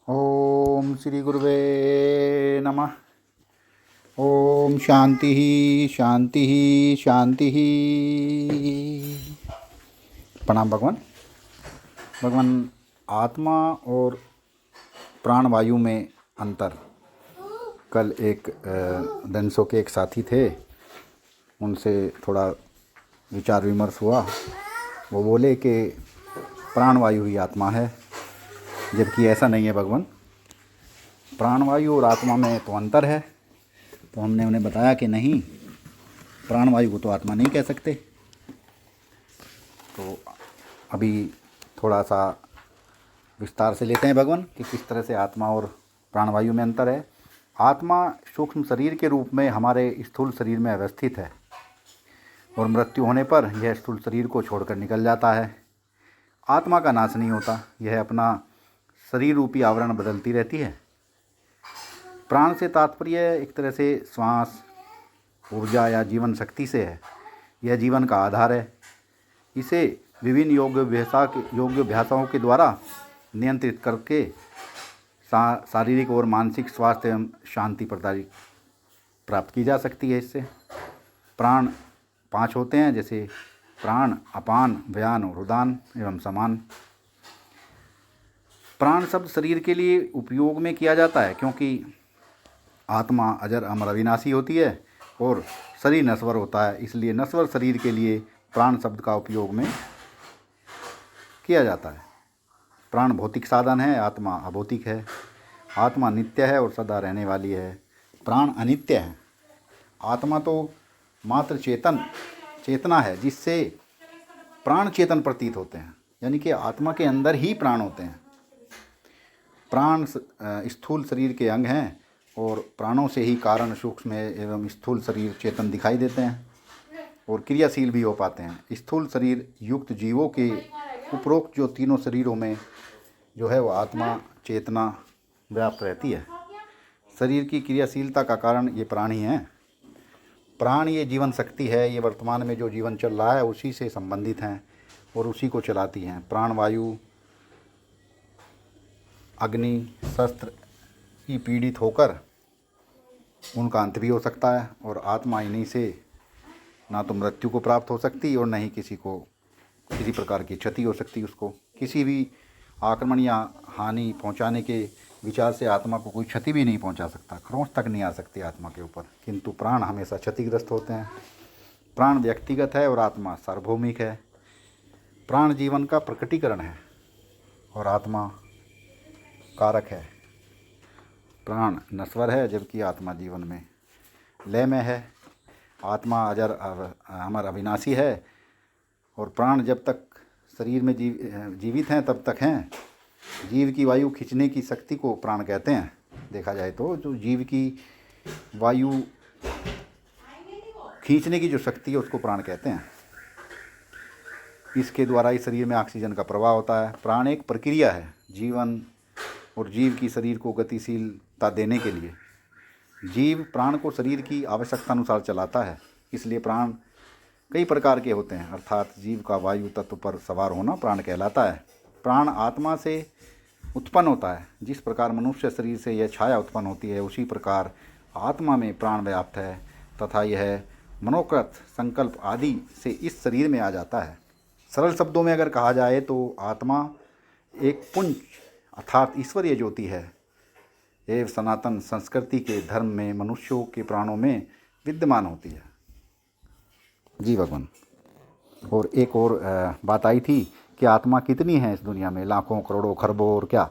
ओम श्री गुरुवे नमः। ओम शांति ही शांति ही शांति ही। प्रणाम भगवान। भगवान, आत्मा और प्राणवायु में अंतर। कल एक डेंसो के एक साथी थे, उनसे थोड़ा विचार विमर्श हुआ। वो बोले कि प्राणवायु ही आत्मा है, जबकि ऐसा नहीं है भगवान। प्राणवायु और आत्मा में तो अंतर है। तो हमने उन्हें बताया कि नहीं, प्राणवायु को तो आत्मा नहीं कह सकते। तो अभी थोड़ा सा विस्तार से लेते हैं भगवान कि किस तरह से आत्मा और प्राणवायु में अंतर है। आत्मा सूक्ष्म शरीर के रूप में हमारे स्थूल शरीर में अवस्थित है और मृत्यु होने पर यह स्थूल शरीर को छोड़कर निकल जाता है। आत्मा का नाश नहीं होता, यह अपना शरीर रूपी आवरण बदलती रहती है। प्राण से तात्पर्य एक तरह से श्वास, ऊर्जा या जीवन शक्ति से है। यह जीवन का आधार है। इसे विभिन्न योग अभ्यासों के द्वारा नियंत्रित करके शारीरिक और मानसिक स्वास्थ्य एवं शांति प्राप्त की जा सकती है। इससे प्राण 5 होते हैं, जैसे प्राण, अपान, व्यान और उदान एवं समान। प्राण शब्द शरीर के लिए उपयोग में किया जाता है क्योंकि आत्मा अजर अमर अविनाशी होती है और शरीर नश्वर होता है। इसलिए नश्वर शरीर के लिए प्राण शब्द का उपयोग में किया जाता है। प्राण भौतिक साधन है, आत्मा अभौतिक है। आत्मा नित्य है और सदा रहने वाली है। प्राण अनित्य है। आत्मा तो मात्र चेतना है, जिससे प्राण चेतन प्रतीत होते हैं। यानी कि आत्मा के अंदर ही प्राण होते हैं। प्राण स्थूल शरीर के अंग हैं और प्राणों से ही कारण सूक्ष्म एवं स्थूल शरीर चेतन दिखाई देते हैं और क्रियाशील भी हो पाते हैं। स्थूल शरीर युक्त जीवों के उपरोक्त जो तीनों शरीरों में जो है वो आत्मा चेतना व्याप्त रहती है। शरीर की क्रियाशीलता का कारण ये प्राण ही हैं। प्राण ये जीवन शक्ति है। ये वर्तमान में जो जीवन चल रहा है उसी से संबंधित हैं और उसी को चलाती हैं। प्राण वायु, अग्नि, शस्त्र की पीड़ित होकर उनका अंत भी हो सकता है और आत्मा इन्हीं से ना तो मृत्यु को प्राप्त हो सकती और न ही किसी प्रकार की क्षति हो सकती। उसको किसी भी आक्रमण या हानि पहुंचाने के विचार से आत्मा को कोई क्षति भी नहीं पहुंचा सकता, खरोंच तक नहीं आ सकती आत्मा के ऊपर। किंतु प्राण हमेशा क्षतिग्रस्त होते हैं। प्राण व्यक्तिगत है और आत्मा सार्वभौमिक है। प्राण जीवन का प्रकटीकरण है और आत्मा कारक है। प्राण नश्वर है जबकि आत्मा जीवन में लय में है। आत्मा अजर अमर अविनाशी है और प्राण जब तक शरीर में जीवित हैं तब तक हैं। जीव की वायु खींचने की शक्ति को प्राण कहते हैं। देखा जाए तो जो जीव की वायु खींचने की जो शक्ति है उसको प्राण कहते हैं। इसके द्वारा ही शरीर में ऑक्सीजन का प्रवाह होता है। प्राण एक प्रक्रिया है जीवन और जीव की शरीर को गतिशीलता देने के लिए। जीव प्राण को शरीर की आवश्यकता अनुसार चलाता है। इसलिए प्राण कई प्रकार के होते हैं, अर्थात जीव का वायु तत्व पर सवार होना प्राण कहलाता है। प्राण आत्मा से उत्पन्न होता है। जिस प्रकार मनुष्य शरीर से यह छाया उत्पन्न होती है उसी प्रकार आत्मा में प्राण व्याप्त है तथा यह मनोकृत संकल्प आदि से इस शरीर में आ जाता है। सरल शब्दों में अगर कहा जाए तो आत्मा एक पुंज अर्थात ईश्वरीय ज्योति है। एवं सनातन संस्कृति के धर्म में मनुष्यों के प्राणों में विद्यमान होती है। जी भगवान। और एक और बात आई थी कि आत्मा कितनी है इस दुनिया में, लाखों करोड़ों खरबों और क्या।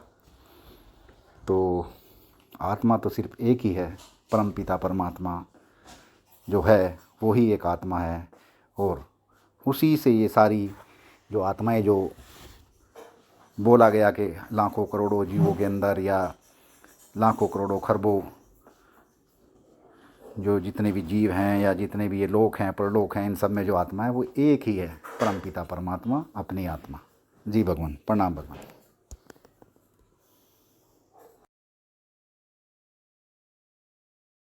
तो आत्मा तो सिर्फ एक ही है। परम पिता परमात्मा जो है वो ही एक आत्मा है और उसी से ये सारी जो आत्माएं जो बोला गया कि लाखों करोड़ों जीवों के अंदर या लाखों करोड़ों खरबों जो जितने भी जीव हैं या जितने भी ये लोक हैं, परलोक हैं, इन सब में जो आत्मा है वो एक ही है, परमपिता परमात्मा, अपनी आत्मा। जी भगवान। प्रणाम भगवान।